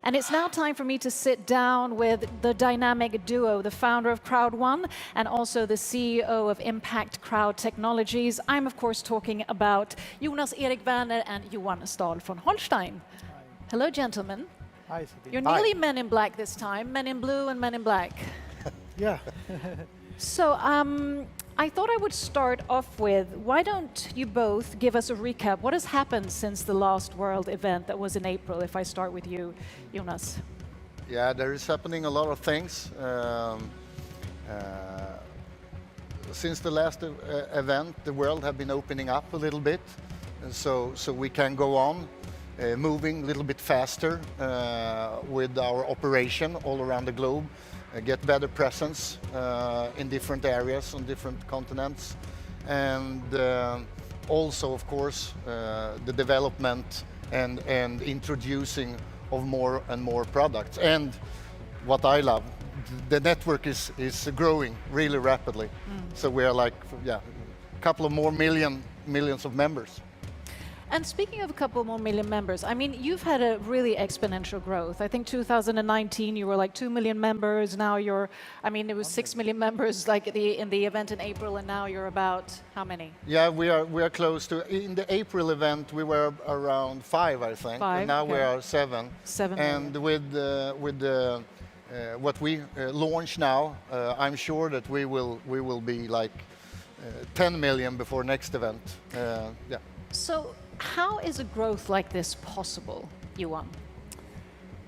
And it's now time for me to sit down with the dynamic duo, the founder of CROWD1 and also the CEO of Impact Crowd Technologies. I'm of course talking about Jonas Erik Werner and Johan Stahl von Holstein. Hi. Hello, gentlemen. Hi, Sabine. You're nearly men in black this time, men in blue and men in black. Yeah. So I thought I would start off with, why don't you both give us a recap? What has happened since the last World event that was in April, if I start with you, Jonas? Yeah, there is happening a lot of things. Since the last event, the world have been opening up a little bit, and so we can go on moving a little bit faster with our operation all around the globe, get better presence in different areas on different continents, and also, of course, the development and introducing of more and more products. And what I love, the network is growing really rapidly. So we are like, a couple of more millions of members. And speaking of a couple more million members, I mean, you've had a really exponential growth. I think 2019 you were like 2 million members. Now you're, I mean, it was 6 million members like in the event in April, and now you're about how many? Yeah, we are close to. In the April event, we were around 5, I think. 5, and now okay. we are 7. 7 And million. with what we launch now, I'm sure that we will be like 10 million before next event. Yeah. So how is a growth like this possible, Johan?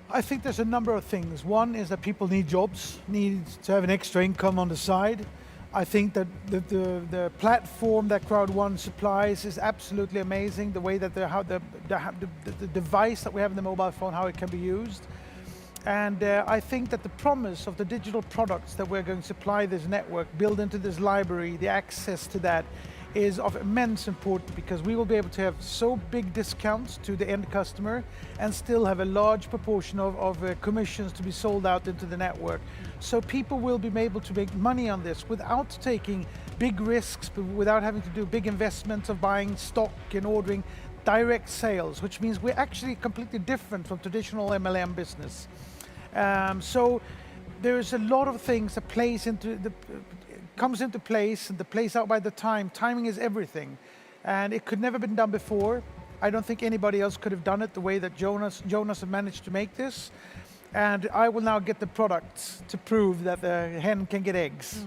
I think there's a number of things. One is that people need jobs, need to have an extra income on the side. I think that the platform that CROWD1 supplies is absolutely amazing. The way that the device that we have in the mobile phone, how it can be used. And I think that the promise of the digital products that we're going to supply this network, build into this library, the access to that, is of immense importance, because we will be able to have so big discounts to the end customer and still have a large proportion of commissions to be sold out into the network. So people will be able to make money on this without taking big risks, without having to do big investments of buying stock and ordering direct sales, which means we're actually completely different from traditional MLM business. So there's a lot of things that comes into place, and the plays out by the time. Timing is everything, and it could never been done before. I don't think anybody else could have done it the way that Jonas has managed to make this. And I will now get the products to prove that the hen can get eggs.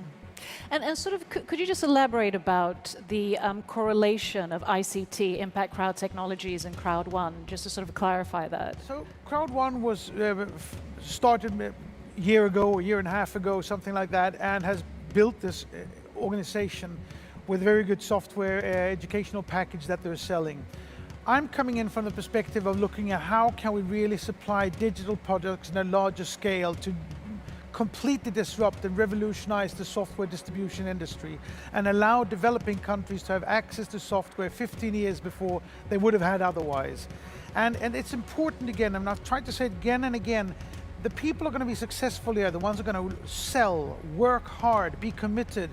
And sort of, could you just elaborate about the correlation of ICT, Impact Crowd Technologies, and CROWD1, just to sort of clarify that? So CROWD1 was started a year ago, a year and a half ago, something like that, and has built this organization with very good software, educational package that they're selling. I'm coming in from the perspective of looking at how can we really supply digital products in a larger scale to completely disrupt and revolutionize the software distribution industry and allow developing countries to have access to software 15 years before they would have had otherwise. And it's important, again, and I've tried to say it again and again, the people are going to be successful here, the ones who are going to sell, work hard, be committed,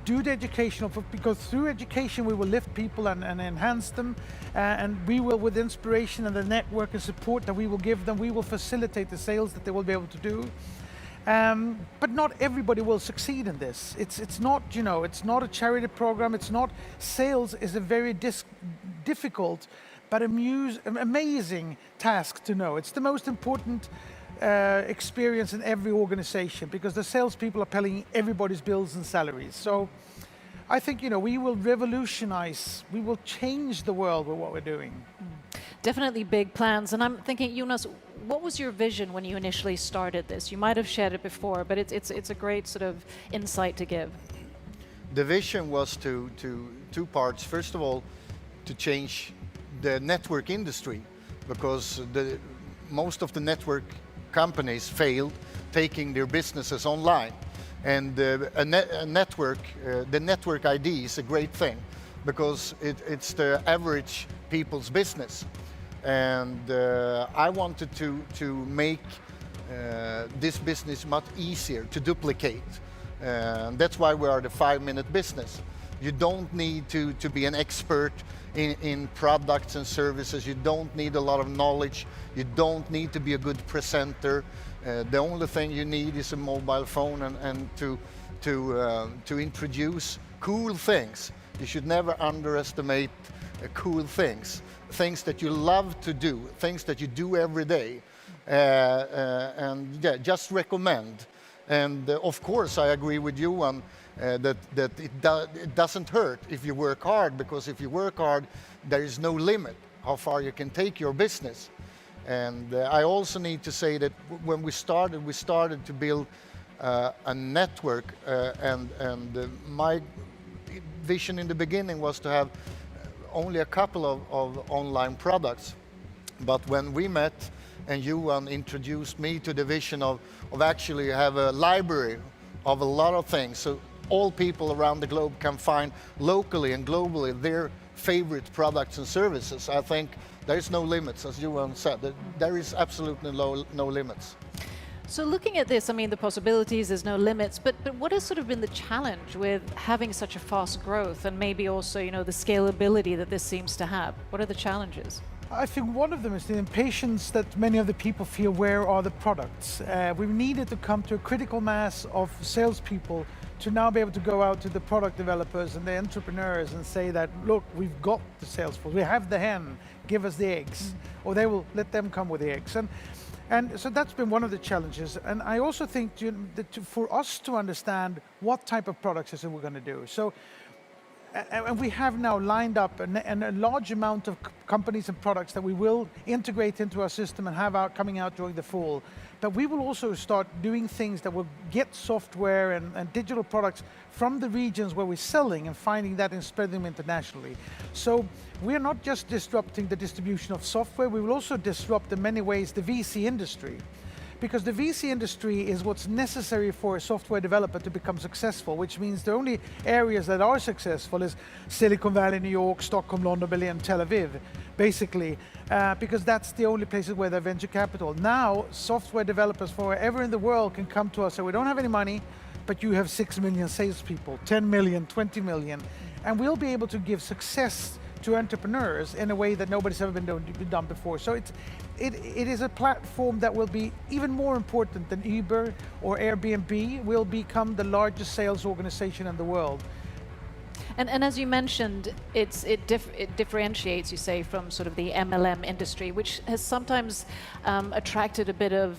do the educational, because through education we will lift people and enhance them, and we will, with inspiration and the network and support that we will give them, we will facilitate the sales that they will be able to do. But not everybody will succeed in this. It's not, it's not a charity program, it's not, sales is a very difficult but amazing task to know. It's the most important experience in every organization, because the salespeople are paying everybody's bills and salaries. So I think, we will revolutionize, we will change the world with what we're doing. Definitely big plans. And I'm thinking, Jonas, what was your vision when you initially started this? You might have shared it before, but it's a great sort of insight to give. The vision was to two parts. First of all, to change the network industry, because most of the network companies failed taking their businesses online, and the network ID is a great thing, because it's the average people's business, and I wanted to make this business much easier to duplicate. That's why we are the 5-minute business. You don't need to be an expert in products and services. You don't need a lot of knowledge. You don't need to be a good presenter. The only thing you need is a mobile phone and to introduce cool things. You should never underestimate cool things that you love to do, things that you do every day. And yeah, just recommend. And of course, I agree with you on that it doesn't hurt if you work hard, because if you work hard, there is no limit how far you can take your business. And I also need to say that when we started to build a network, and my vision in the beginning was to have only a couple of online products. But when we met and Johan introduced me to the vision of actually have a library of a lot of things, so all people around the globe can find locally and globally their favorite products and services, I think there is no limits, as Johan said. There is absolutely no limits. So looking at this, I mean, the possibilities, there's no limits, but what has sort of been the challenge with having such a fast growth, and maybe also, you know, the scalability that this seems to have? What are the challenges? I think one of them is the impatience that many of the people feel, where are the products? We've needed to come to a critical mass of salespeople to now be able to go out to the product developers and the entrepreneurs and say that, look, we've got the sales force, we have the hen, give us the eggs, or they will let them come with the eggs. And so that's been one of the challenges. And I also think that for us to understand what type of products is it we're going to do. So, and we have now lined up a large amount of companies and products that we will integrate into our system and have coming out during the fall. But we will also start doing things that will get software and digital products from the regions where we're selling and finding that and spreading them internationally. So we're not just disrupting the distribution of software, we will also disrupt in many ways the VC industry. Because the VC industry is what's necessary for a software developer to become successful, which means the only areas that are successful is Silicon Valley, New York, Stockholm, London, Berlin, Tel Aviv, basically, because that's the only places where they have venture capital. Now, software developers from wherever in the world can come to us and say, we don't have any money, but you have 6 million salespeople, 10 million, 20 million, and we'll be able to give success to entrepreneurs in a way that nobody's ever been done before. So it is a platform that will be even more important than Uber or Airbnb, will become the largest sales organization in the world. And as you mentioned, it differentiates, you say, from sort of the MLM industry, which has sometimes attracted a bit of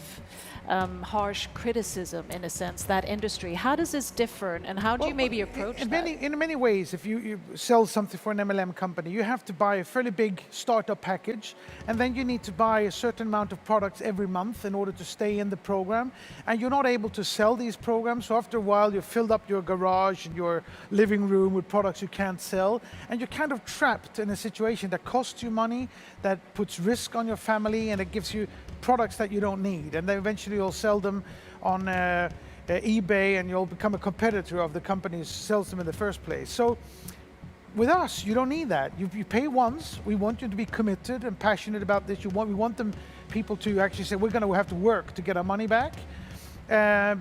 harsh criticism, in a sense, that industry. How does this differ, and how do you maybe approach that? In many ways, if you sell something for an MLM company, you have to buy a fairly big startup package, and then you need to buy a certain amount of products every month in order to stay in the program, and you're not able to sell these programs, so after a while you've filled up your garage and your living room with products you can't sell, and you're kind of trapped in a situation that costs you money, that puts risk on your family, and it gives you products that you don't need, and then eventually you'll sell them on eBay, and you'll become a competitor of the company who sells them in the first place. So with us, you don't need that. You pay once. We want you to be committed and passionate about this. We want people to actually say, we're going to have to work to get our money back,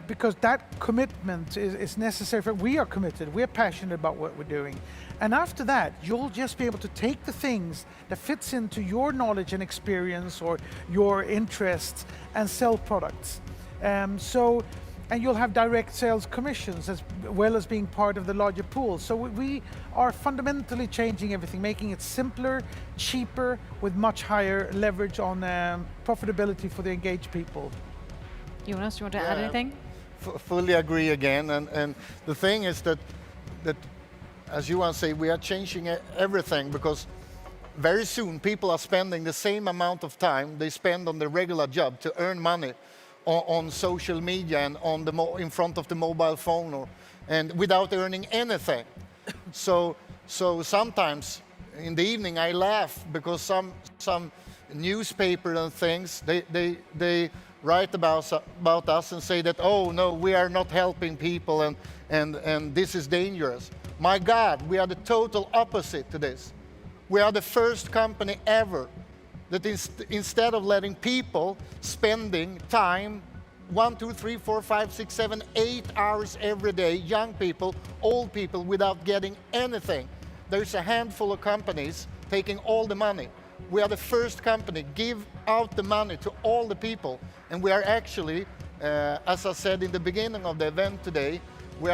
because that commitment is necessary. We are committed. We're passionate about what we're doing. And after that, you'll just be able to take the things that fits into your knowledge and experience or your interests and sell products. And you'll have direct sales commissions as well as being part of the larger pool. So we are fundamentally changing everything, making it simpler, cheaper, with much higher leverage on profitability for the engaged people. Jonas, you want to add anything? Fully agree again. And the thing is that as Johan said, we are changing everything, because very soon people are spending the same amount of time they spend on the regular job to earn money on social media and in front of the mobile phone, and without earning anything. So sometimes in the evening I laugh, because some newspaper and things, they write about us and say that, oh no, we are not helping people and this is dangerous. My God, we are the total opposite to this. We are the first company ever that instead of letting people spending time 1, 2, 3, 4, 5, 6, 7, 8 hours every day, young people, old people, without getting anything. There's a handful of companies taking all the money. We are the first company give out the money to all the people, and we are actually, as I said in the beginning of the event today, we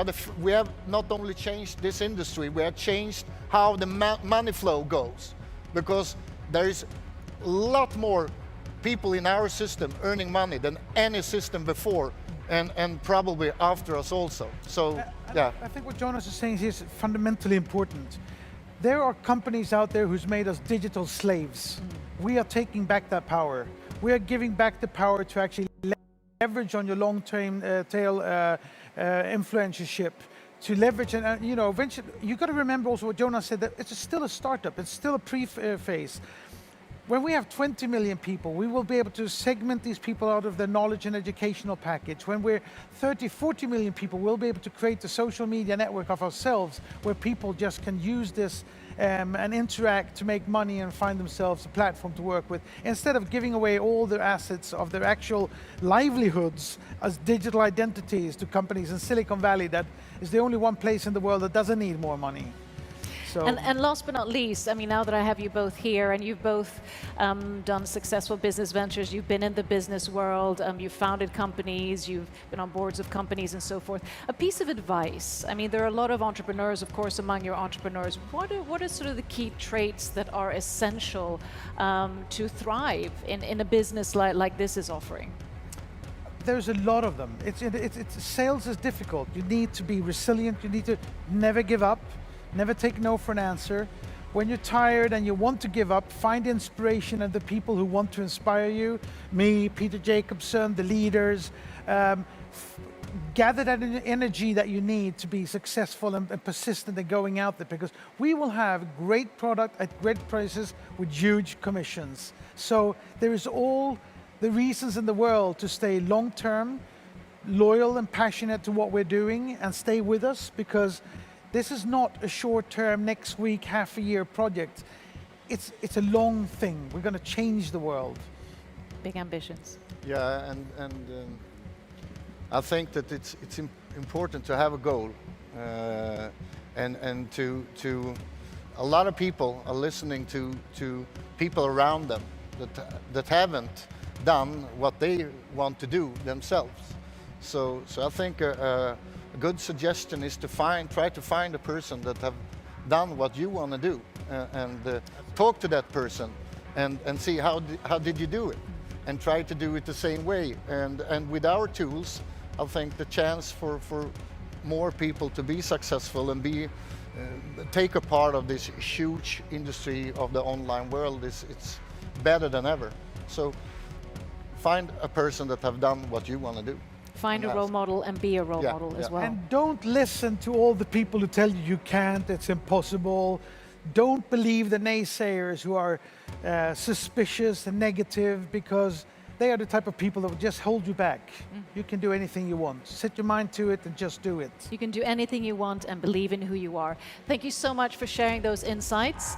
have not only changed this industry, we have changed how the money flow goes, because there is a lot more people in our system earning money than any system before, and probably after us also. So, yeah. I think what Jonas is saying is fundamentally important. There are companies out there who's made us digital slaves. We are taking back that power. We are giving back the power to actually leverage on your long-term tail influencership, to leverage, and you know, eventually, you got to remember also what Jonas said, that it's still a startup, it's still a pre-phase. When we have 20 million people, we will be able to segment these people out of their knowledge and educational package. When we're 30, 40 million people, we'll be able to create the social media network of ourselves, where people just can use this and interact to make money and find themselves a platform to work with, instead of giving away all their assets of their actual livelihoods as digital identities to companies in Silicon Valley that is the only one place in the world that doesn't need more money. So. And last but not least, I mean, now that I have you both here, and you've both done successful business ventures, you've been in the business world, you've founded companies, you've been on boards of companies and so forth. A piece of advice, I mean, there are a lot of entrepreneurs, of course, among your entrepreneurs. What are sort of the key traits that are essential to thrive in a business like this is offering? There's a lot of them. Sales is difficult. You need to be resilient. You need to never give up. Never take no for an answer. When you're tired and you want to give up, find inspiration in the people who want to inspire you. Me, Peter Jacobson, the leaders. Gather that energy that you need to be successful and persistent in going out there, because we will have great product at great prices with huge commissions. So there is all the reasons in the world to stay long-term, loyal and passionate to what we're doing, and stay with us, because this is not a short-term, next week, half a year project. It's a long thing. We're going to change the world. Big ambitions. Yeah, and I think that it's important to have a goal, and to a lot of people are listening to people around them that haven't done what they want to do themselves. So I think a good suggestion is to try to find a person that have done what you want to do, and talk to that person and see how did you do it, and try to do it the same way. And with our tools, I think the chance for more people to be successful and take a part of this huge industry of the online world it's better than ever. So find a person that have done what you want to do. Find a role model and be a role model as well. And don't listen to all the people who tell you can't, it's impossible. Don't believe the naysayers who are suspicious and negative, because they are the type of people that will just hold you back. You can do anything you want. Set your mind to it and just do it. You can do anything you want and believe in who you are. Thank you so much for sharing those insights.